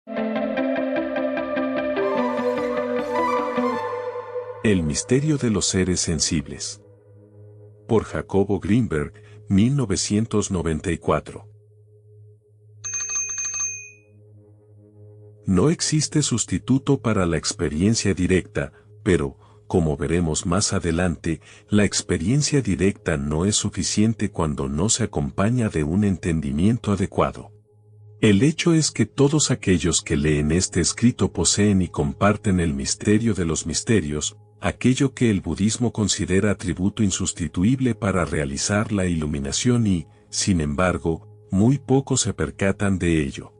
El misterio de los seres sensibles. Por Jacobo Greenberg, 1994. No existe sustituto para la experiencia directa, pero, como veremos más adelante, la experiencia directa no es suficiente cuando no se acompaña de un entendimiento adecuado. El hecho es que todos aquellos que leen este escrito poseen y comparten el misterio de los misterios, aquello que el budismo considera atributo insustituible para realizar la iluminación y, sin embargo, muy pocos se percatan de ello.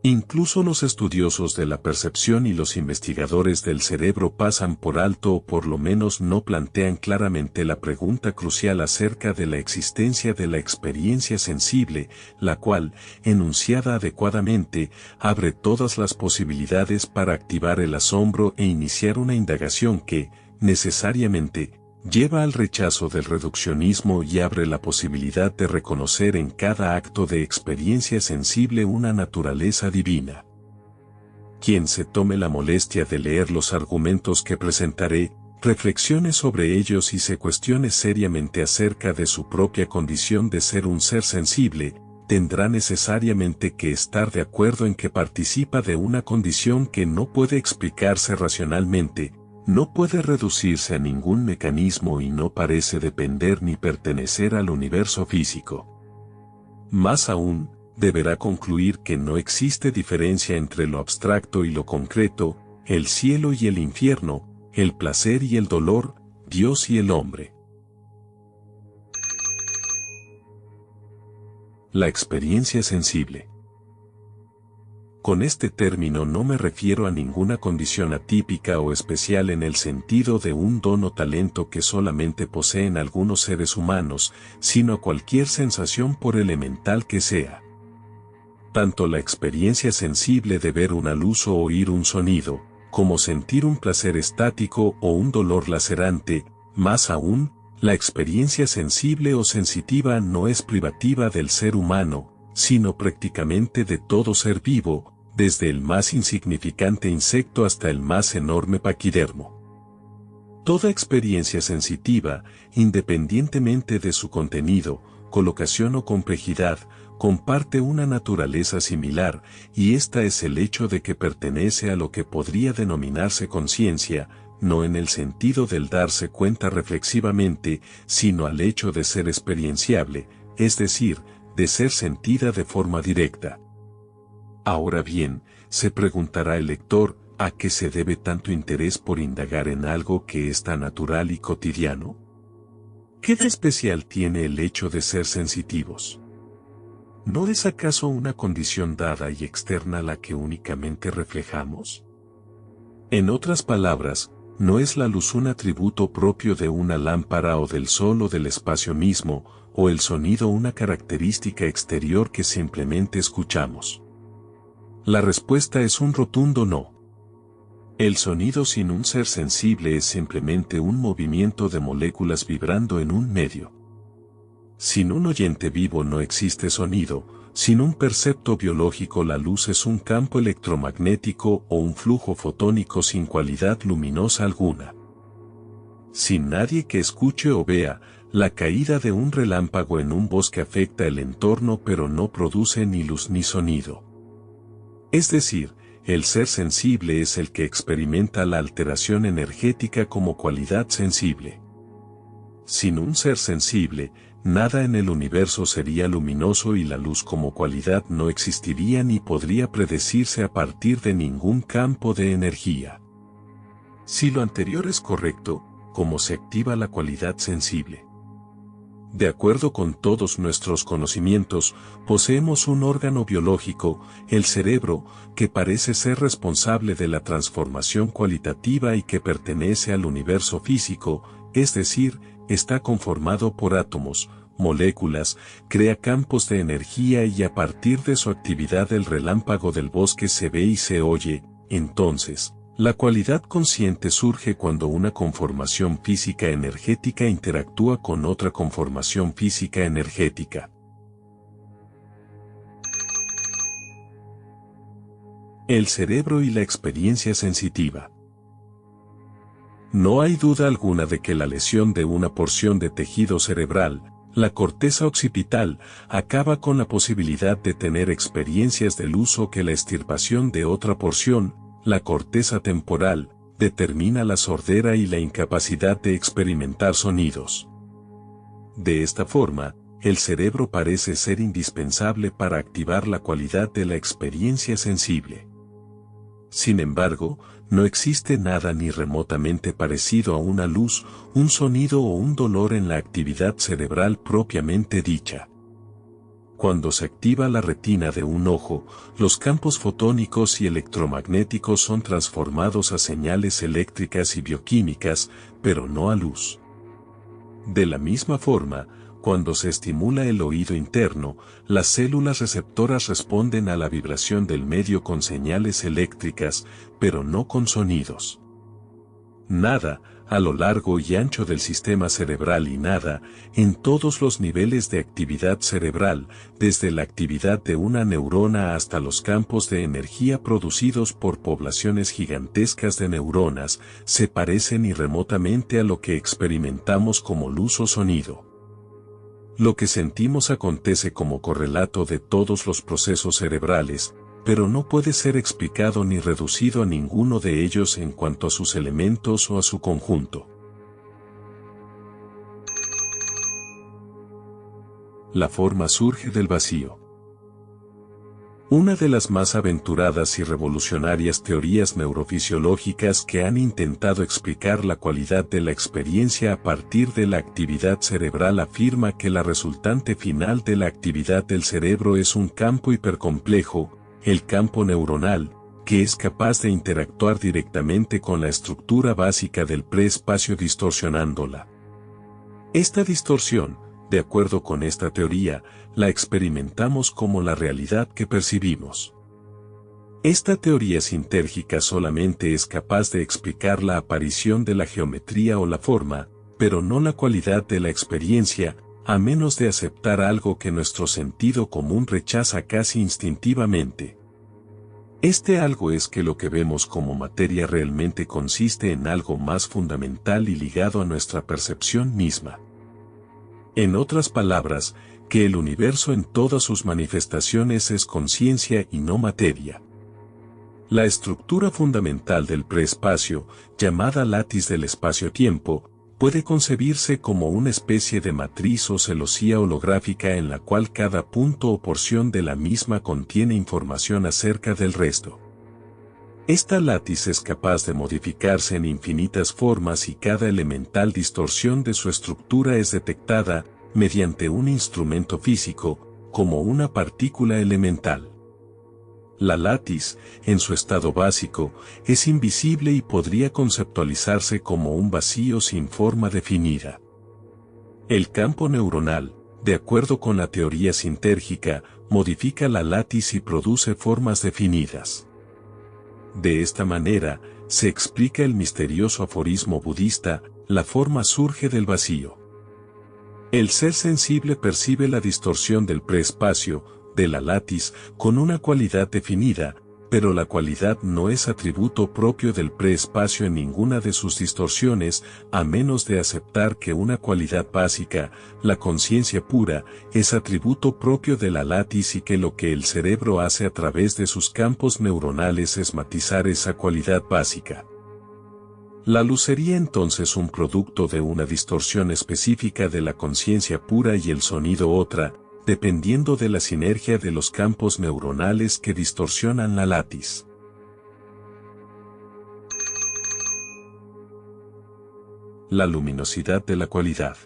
Incluso los estudiosos de la percepción y los investigadores del cerebro pasan por alto o por lo menos no plantean claramente la pregunta crucial acerca de la existencia de la experiencia sensible, la cual, enunciada adecuadamente, abre todas las posibilidades para activar el asombro e iniciar una indagación que, necesariamente, lleva al rechazo del reduccionismo y abre la posibilidad de reconocer en cada acto de experiencia sensible una naturaleza divina. Quien se tome la molestia de leer los argumentos que presentaré, reflexione sobre ellos y se cuestione seriamente acerca de su propia condición de ser un ser sensible, tendrá necesariamente que estar de acuerdo en que participa de una condición que no puede explicarse racionalmente, no puede reducirse a ningún mecanismo y no parece depender ni pertenecer al universo físico. Más aún, deberá concluir que no existe diferencia entre lo abstracto y lo concreto, el cielo y el infierno, el placer y el dolor, Dios y el hombre. La experiencia sensible. Con este término no me refiero a ninguna condición atípica o especial en el sentido de un don o talento que solamente poseen algunos seres humanos, sino a cualquier sensación por elemental que sea. Tanto la experiencia sensible de ver una luz o oír un sonido, como sentir un placer estático o un dolor lacerante, más aún, la experiencia sensible o sensitiva no es privativa del ser humano, sino prácticamente de todo ser vivo, desde el más insignificante insecto hasta el más enorme paquidermo. Toda experiencia sensitiva, independientemente de su contenido, colocación o complejidad, comparte una naturaleza similar, y esta es el hecho de que pertenece a lo que podría denominarse conciencia, no en el sentido del darse cuenta reflexivamente, sino al hecho de ser experienciable, es decir, de ser sentida de forma directa. Ahora bien, se preguntará el lector, ¿a qué se debe tanto interés por indagar en algo que es tan natural y cotidiano? ¿Qué de especial tiene el hecho de ser sensitivos? ¿No es acaso una condición dada y externa la que únicamente reflejamos? En otras palabras, ¿no es la luz un atributo propio de una lámpara o del sol o del espacio mismo, o el sonido una característica exterior que simplemente escuchamos? La respuesta es un rotundo no. El sonido sin un ser sensible es simplemente un movimiento de moléculas vibrando en un medio. Sin un oyente vivo no existe sonido, sin un percepto biológico la luz es un campo electromagnético o un flujo fotónico sin cualidad luminosa alguna. Sin nadie que escuche o vea, la caída de un relámpago en un bosque afecta el entorno pero no produce ni luz ni sonido. Es decir, el ser sensible es el que experimenta la alteración energética como cualidad sensible. Sin un ser sensible, nada en el universo sería luminoso y la luz como cualidad no existiría ni podría predecirse a partir de ningún campo de energía. Si lo anterior es correcto, ¿cómo se activa la cualidad sensible? De acuerdo con todos nuestros conocimientos, poseemos un órgano biológico, el cerebro, que parece ser responsable de la transformación cualitativa y que pertenece al universo físico, es decir, está conformado por átomos, moléculas, crea campos de energía y a partir de su actividad el relámpago del bosque se ve y se oye. Entonces, la cualidad consciente surge cuando una conformación física energética interactúa con otra conformación física energética. El cerebro y la experiencia sensitiva. No hay duda alguna de que la lesión de una porción de tejido cerebral, la corteza occipital, acaba con la posibilidad de tener experiencias de luz o que la extirpación de otra porción, la corteza temporal, determina la sordera y la incapacidad de experimentar sonidos. De esta forma, el cerebro parece ser indispensable para activar la cualidad de la experiencia sensible. Sin embargo, no existe nada ni remotamente parecido a una luz, un sonido o un dolor en la actividad cerebral propiamente dicha. Cuando se activa la retina de un ojo, los campos fotónicos y electromagnéticos son transformados a señales eléctricas y bioquímicas, pero no a luz. De la misma forma, cuando se estimula el oído interno, las células receptoras responden a la vibración del medio con señales eléctricas, pero no con sonidos. Nada, a lo largo y ancho del sistema cerebral y nada, en todos los niveles de actividad cerebral, desde la actividad de una neurona hasta los campos de energía producidos por poblaciones gigantescas de neuronas, se parece ni remotamente a lo que experimentamos como luz o sonido. Lo que sentimos acontece como correlato de todos los procesos cerebrales, pero no puede ser explicado ni reducido a ninguno de ellos en cuanto a sus elementos o a su conjunto. La forma surge del vacío. Una de las más aventuradas y revolucionarias teorías neurofisiológicas que han intentado explicar la cualidad de la experiencia a partir de la actividad cerebral afirma que la resultante final de la actividad del cerebro es un campo hipercomplejo, el campo neuronal, que es capaz de interactuar directamente con la estructura básica del preespacio distorsionándola. Esta distorsión, de acuerdo con esta teoría, la experimentamos como la realidad que percibimos. Esta teoría sintérgica solamente es capaz de explicar la aparición de la geometría o la forma, pero no la cualidad de la experiencia, a menos de aceptar algo que nuestro sentido común rechaza casi instintivamente. Este algo es que lo que vemos como materia realmente consiste en algo más fundamental y ligado a nuestra percepción misma. En otras palabras, que el universo en todas sus manifestaciones es conciencia y no materia. La estructura fundamental del preespacio, llamada látiz del espacio-tiempo, puede concebirse como una especie de matriz o celosía holográfica en la cual cada punto o porción de la misma contiene información acerca del resto. Esta látiz es capaz de modificarse en infinitas formas y cada elemental distorsión de su estructura es detectada, mediante un instrumento físico, como una partícula elemental. La látiz, en su estado básico, es invisible y podría conceptualizarse como un vacío sin forma definida. El campo neuronal, de acuerdo con la teoría sintérgica, modifica la látiz y produce formas definidas. De esta manera, se explica el misterioso aforismo budista, la forma surge del vacío. El ser sensible percibe la distorsión del preespacio, de la látiz, con una cualidad definida, pero la cualidad no es atributo propio del preespacio en ninguna de sus distorsiones, a menos de aceptar que una cualidad básica, la conciencia pura, es atributo propio de la látiz y que lo que el cerebro hace a través de sus campos neuronales es matizar esa cualidad básica. La luz sería entonces un producto de una distorsión específica de la conciencia pura y el sonido otra, dependiendo de la sinergia de los campos neuronales que distorsionan la látiz. La luminosidad de la cualidad.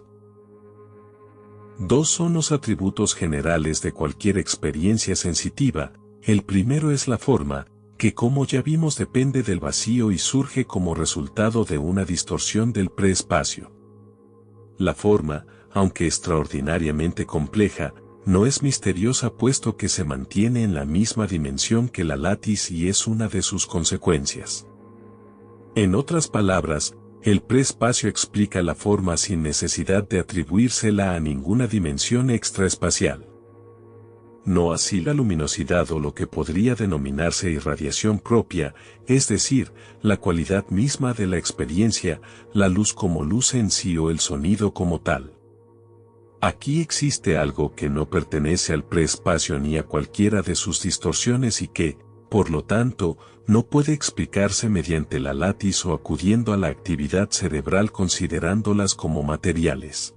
Dos son los atributos generales de cualquier experiencia sensitiva. El primero es la forma, que como ya vimos depende del vacío y surge como resultado de una distorsión del preespacio. La forma, aunque extraordinariamente compleja, no es misteriosa puesto que se mantiene en la misma dimensión que la látiz y es una de sus consecuencias. En otras palabras, el preespacio explica la forma sin necesidad de atribuírsela a ninguna dimensión extraespacial. no así la luminosidad o lo que podría denominarse irradiación propia, es decir, la cualidad misma de la experiencia, la luz como luz en sí o el sonido como tal. Aquí existe algo que no pertenece al preespacio ni a cualquiera de sus distorsiones y que, por lo tanto, no puede explicarse mediante la látiz o acudiendo a la actividad cerebral considerándolas como materiales.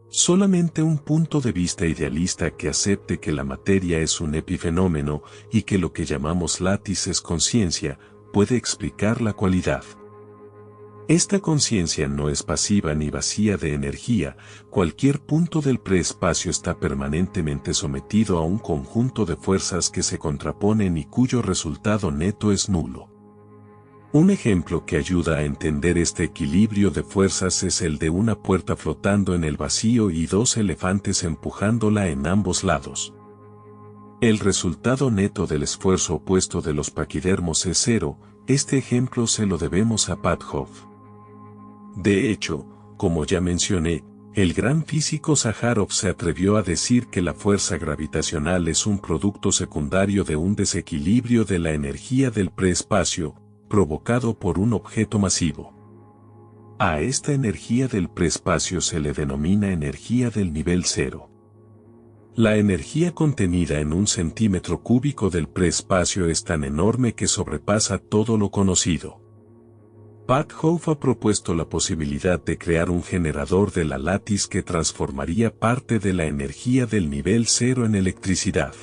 Solamente un punto de vista idealista que acepte que la materia es un epifenómeno y que lo que llamamos látiz es conciencia, puede explicar la cualidad. Esta conciencia no es pasiva ni vacía de energía, cualquier punto del preespacio está permanentemente sometido a un conjunto de fuerzas que se contraponen y cuyo resultado neto es nulo. Un ejemplo que ayuda a entender este equilibrio de fuerzas es el de una puerta flotando en el vacío y dos elefantes empujándola en ambos lados. El resultado neto del esfuerzo opuesto de los paquidermos es cero. Este ejemplo se lo debemos a Pat Hoff. De hecho, como ya mencioné, el gran físico Sájarov se atrevió a decir que la fuerza gravitacional es un producto secundario de un desequilibrio de la energía del preespacio, provocado por un objeto masivo. A esta energía del preespacio se le denomina energía del nivel cero. La energía contenida en un centímetro cúbico del preespacio es tan enorme que sobrepasa todo lo conocido. Pat Hoff ha propuesto la posibilidad de crear un generador de la látiz que transformaría parte de la energía del nivel cero en electricidad.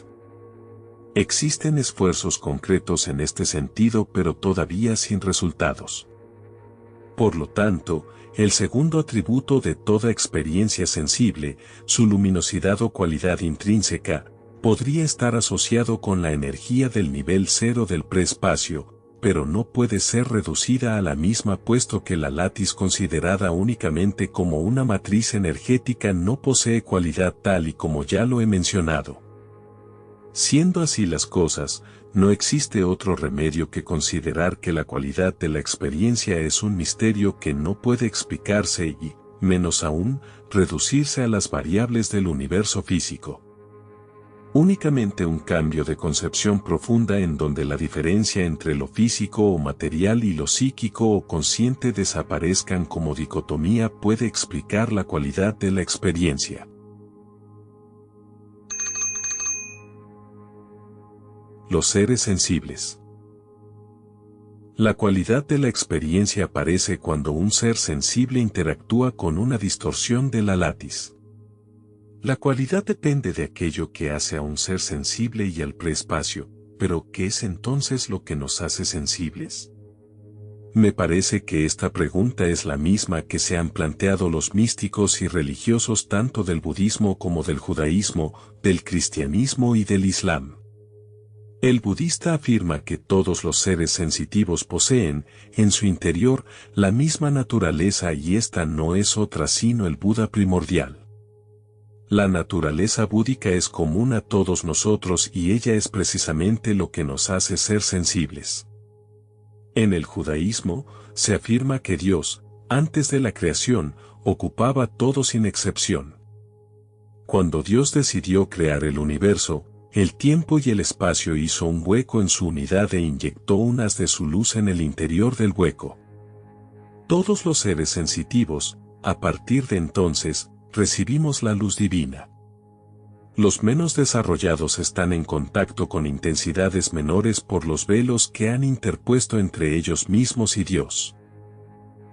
Existen esfuerzos concretos en este sentido pero todavía sin resultados. Por lo tanto, el segundo atributo de toda experiencia sensible, su luminosidad o cualidad intrínseca, podría estar asociado con la energía del nivel cero del preespacio, pero no puede ser reducida a la misma puesto que la látiz considerada únicamente como una matriz energética no posee cualidad tal y como ya lo he mencionado. Siendo así las cosas, no existe otro remedio que considerar que la cualidad de la experiencia es un misterio que no puede explicarse y, menos aún, reducirse a las variables del universo físico. Únicamente un cambio de concepción profunda en donde la diferencia entre lo físico o material y lo psíquico o consciente desaparezcan como dicotomía puede explicar la cualidad de la experiencia. Los seres sensibles. La cualidad de la experiencia aparece cuando un ser sensible interactúa con una distorsión de la látiz. La cualidad depende de aquello que hace a un ser sensible y al preespacio, pero ¿qué es entonces lo que nos hace sensibles? Me parece que esta pregunta es la misma que se han planteado los místicos y religiosos tanto del budismo como del judaísmo, del cristianismo y del islam. El budista afirma que todos los seres sensitivos poseen, en su interior, la misma naturaleza y esta no es otra sino el Buda primordial. La naturaleza búdica es común a todos nosotros y ella es precisamente lo que nos hace ser sensibles. En el judaísmo, se afirma que Dios, antes de la creación, ocupaba todo sin excepción. Cuando Dios decidió crear el universo, el tiempo y el espacio hizo un hueco en su unidad e inyectó un haz de su luz en el interior del hueco. Todos los seres sensitivos, a partir de entonces, recibimos la luz divina. Los menos desarrollados están en contacto con intensidades menores por los velos que han interpuesto entre ellos mismos y Dios.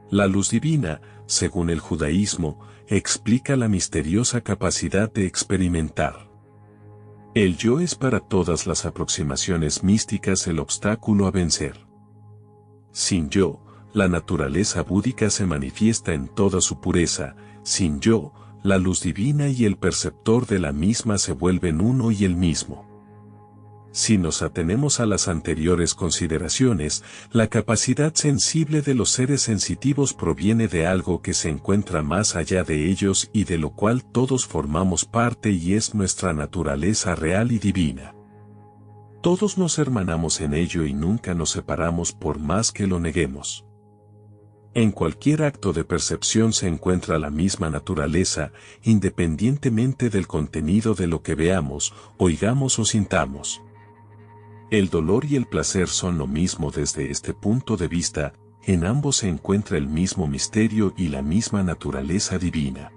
La luz divina, según el judaísmo, explica la misteriosa capacidad de experimentar. El yo es para todas las aproximaciones místicas el obstáculo a vencer. Sin yo, la naturaleza búdica se manifiesta en toda su pureza, sin yo, la luz divina y el perceptor de la misma se vuelven uno y el mismo. Si nos atenemos a las anteriores consideraciones, la capacidad sensible de los seres sensitivos proviene de algo que se encuentra más allá de ellos y de lo cual todos formamos parte y es nuestra naturaleza real y divina. Todos nos hermanamos en ello y nunca nos separamos por más que lo neguemos. En cualquier acto de percepción se encuentra la misma naturaleza, independientemente del contenido de lo que veamos, oigamos o sintamos. El dolor y el placer son lo mismo desde este punto de vista, en ambos se encuentra el mismo misterio y la misma naturaleza divina.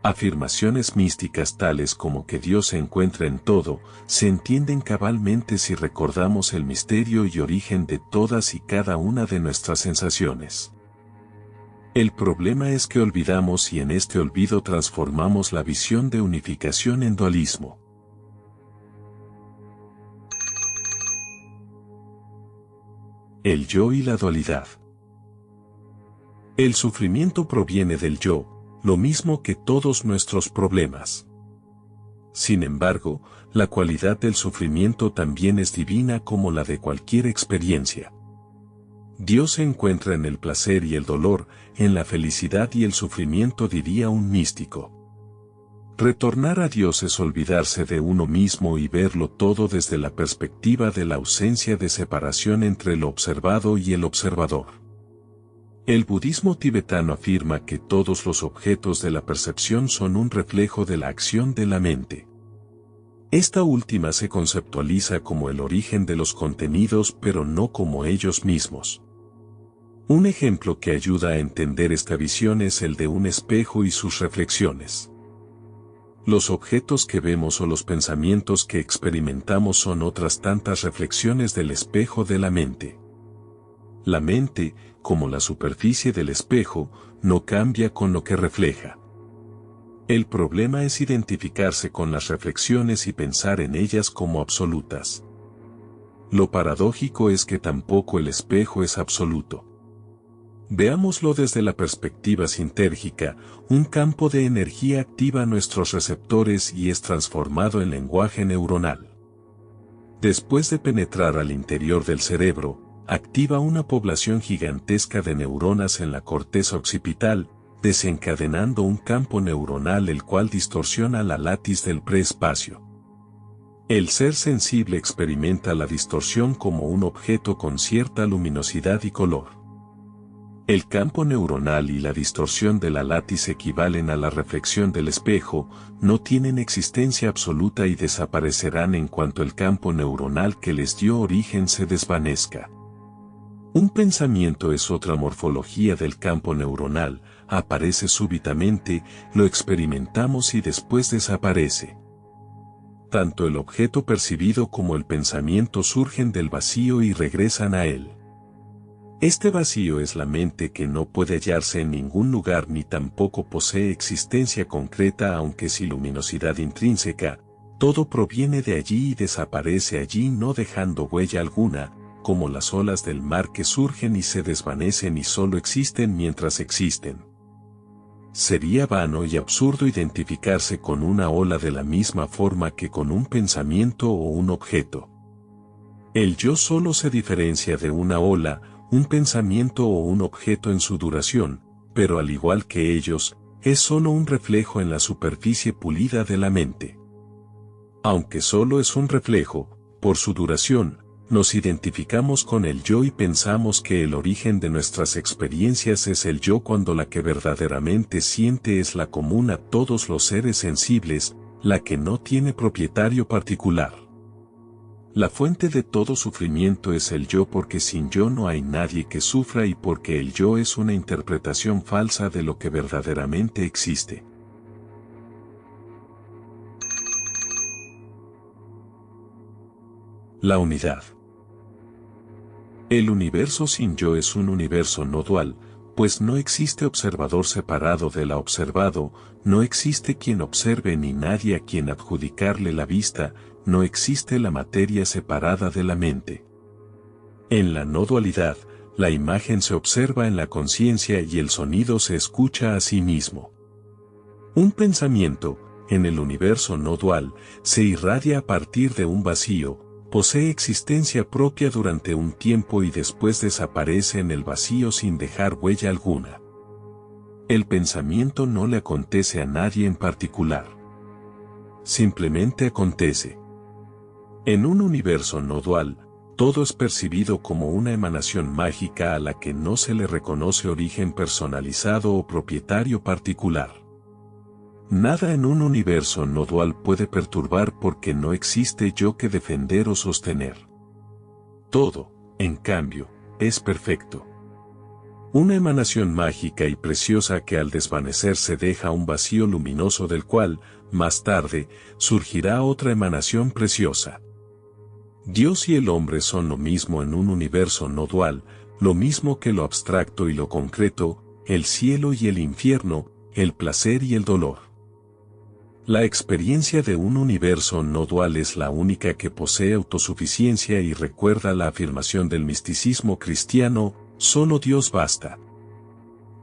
Afirmaciones místicas tales como que Dios se encuentra en todo, se entienden cabalmente si recordamos el misterio y origen de todas y cada una de nuestras sensaciones. El problema es que olvidamos y en este olvido transformamos la visión de unificación en dualismo. El yo y la dualidad. El sufrimiento proviene del yo, lo mismo que todos nuestros problemas. Sin embargo, la cualidad del sufrimiento también es divina como la de cualquier experiencia. Dios se encuentra en el placer y el dolor, en la felicidad y el sufrimiento, diría un místico. Retornar a Dios es olvidarse de uno mismo y verlo todo desde la perspectiva de la ausencia de separación entre lo observado y el observador. El budismo tibetano afirma que todos los objetos de la percepción son un reflejo de la acción de la mente. Esta última se conceptualiza como el origen de los contenidos pero no como ellos mismos. Un ejemplo que ayuda a entender esta visión es el de un espejo y sus reflexiones. Los objetos que vemos o los pensamientos que experimentamos son otras tantas reflexiones del espejo de la mente. La mente, como la superficie del espejo, no cambia con lo que refleja. El problema es identificarse con las reflexiones y pensar en ellas como absolutas. Lo paradójico es que tampoco el espejo es absoluto. Veámoslo desde la perspectiva sintérgica, un campo de energía activa nuestros receptores y es transformado en lenguaje neuronal. Después de penetrar al interior del cerebro, activa una población gigantesca de neuronas en la corteza occipital, desencadenando un campo neuronal el cual distorsiona la latiz del preespacio. El ser sensible experimenta la distorsión como un objeto con cierta luminosidad y color. El campo neuronal y la distorsión de la latiz equivalen a la reflexión del espejo, no tienen existencia absoluta y desaparecerán en cuanto el campo neuronal que les dio origen se desvanezca. Un pensamiento es otra morfología del campo neuronal, aparece súbitamente, lo experimentamos y después desaparece. Tanto el objeto percibido como el pensamiento surgen del vacío y regresan a él. Este vacío es la mente que no puede hallarse en ningún lugar ni tampoco posee existencia concreta aunque sí luminosidad intrínseca, todo proviene de allí y desaparece allí no dejando huella alguna, como las olas del mar que surgen y se desvanecen y solo existen mientras existen. Sería vano y absurdo identificarse con una ola de la misma forma que con un pensamiento o un objeto. El yo solo se diferencia de una ola, un pensamiento o un objeto en su duración, pero al igual que ellos, es solo un reflejo en la superficie pulida de la mente. Aunque solo es un reflejo, por su duración, nos identificamos con el yo y pensamos que el origen de nuestras experiencias es el yo cuando la que verdaderamente siente es la común a todos los seres sensibles, la que no tiene propietario particular. La fuente de todo sufrimiento es el yo porque sin yo no hay nadie que sufra y porque el yo es una interpretación falsa de lo que verdaderamente existe. La unidad. El universo sin yo es un universo no dual, pues no existe observador separado de la observado, no existe quien observe ni nadie a quien adjudicarle la vista, no existe la materia separada de la mente. En la no dualidad, la imagen se observa en la conciencia y el sonido se escucha a sí mismo. Un pensamiento, en el universo no dual, se irradia a partir de un vacío, posee existencia propia durante un tiempo y después desaparece en el vacío sin dejar huella alguna. El pensamiento no le acontece a nadie en particular. Simplemente acontece. En un universo no dual, Todo es percibido como una emanación mágica a la que no se le reconoce origen personalizado o propietario particular. Nada en un universo no dual puede perturbar porque no existe yo que defender o sostener. Todo, en cambio, es perfecto. Una emanación mágica y preciosa que al desvanecerse deja un vacío luminoso del cual, más tarde, surgirá otra emanación preciosa. Dios y el hombre son lo mismo en un universo no dual, lo mismo que lo abstracto y lo concreto, el cielo y el infierno, el placer y el dolor. La experiencia de un universo no dual es la única que posee autosuficiencia y recuerda la afirmación del misticismo cristiano, solo Dios basta.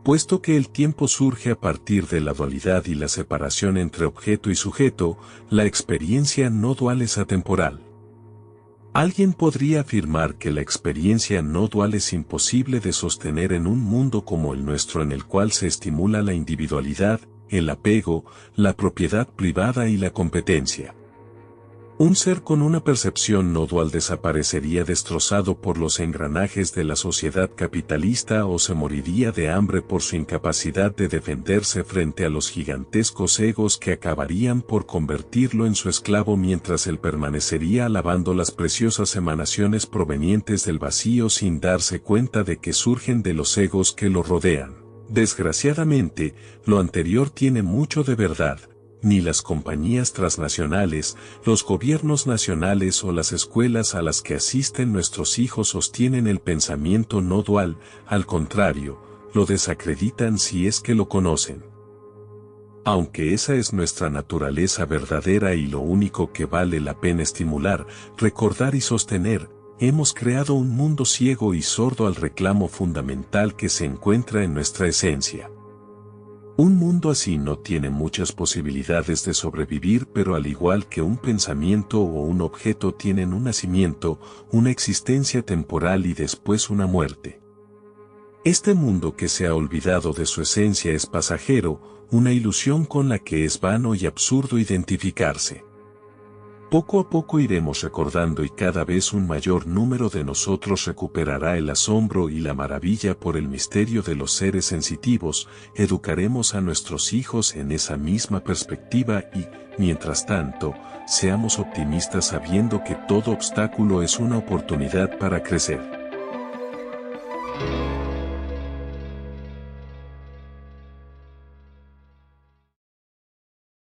Puesto que el tiempo surge a partir de la dualidad y la separación entre objeto y sujeto, la experiencia no dual es atemporal. Alguien podría afirmar que la experiencia no dual es imposible de sostener en un mundo como el nuestro en el cual se estimula la individualidad, el apego, la propiedad privada y la competencia. Un ser con una percepción no dual desaparecería destrozado por los engranajes de la sociedad capitalista o se moriría de hambre por su incapacidad de defenderse frente a los gigantescos egos que acabarían por convertirlo en su esclavo mientras él permanecería alabando las preciosas emanaciones provenientes del vacío sin darse cuenta de que surgen de los egos que lo rodean. Desgraciadamente, lo anterior tiene mucho de verdad. Ni las compañías transnacionales, los gobiernos nacionales o las escuelas a las que asisten nuestros hijos sostienen el pensamiento no dual, al contrario, lo desacreditan si es que lo conocen. Aunque esa es nuestra naturaleza verdadera y lo único que vale la pena estimular, recordar y sostener, hemos creado un mundo ciego y sordo al reclamo fundamental que se encuentra en nuestra esencia. Un mundo así no tiene muchas posibilidades de sobrevivir, pero al igual que un pensamiento o un objeto tienen un nacimiento, una existencia temporal y después una muerte. Este mundo que se ha olvidado de su esencia es pasajero, una ilusión con la que es vano y absurdo identificarse. Poco a poco iremos recordando y cada vez un mayor número de nosotros recuperará el asombro y la maravilla por el misterio de los seres sensitivos, educaremos a nuestros hijos en esa misma perspectiva y, mientras tanto, seamos optimistas sabiendo que todo obstáculo es una oportunidad para crecer.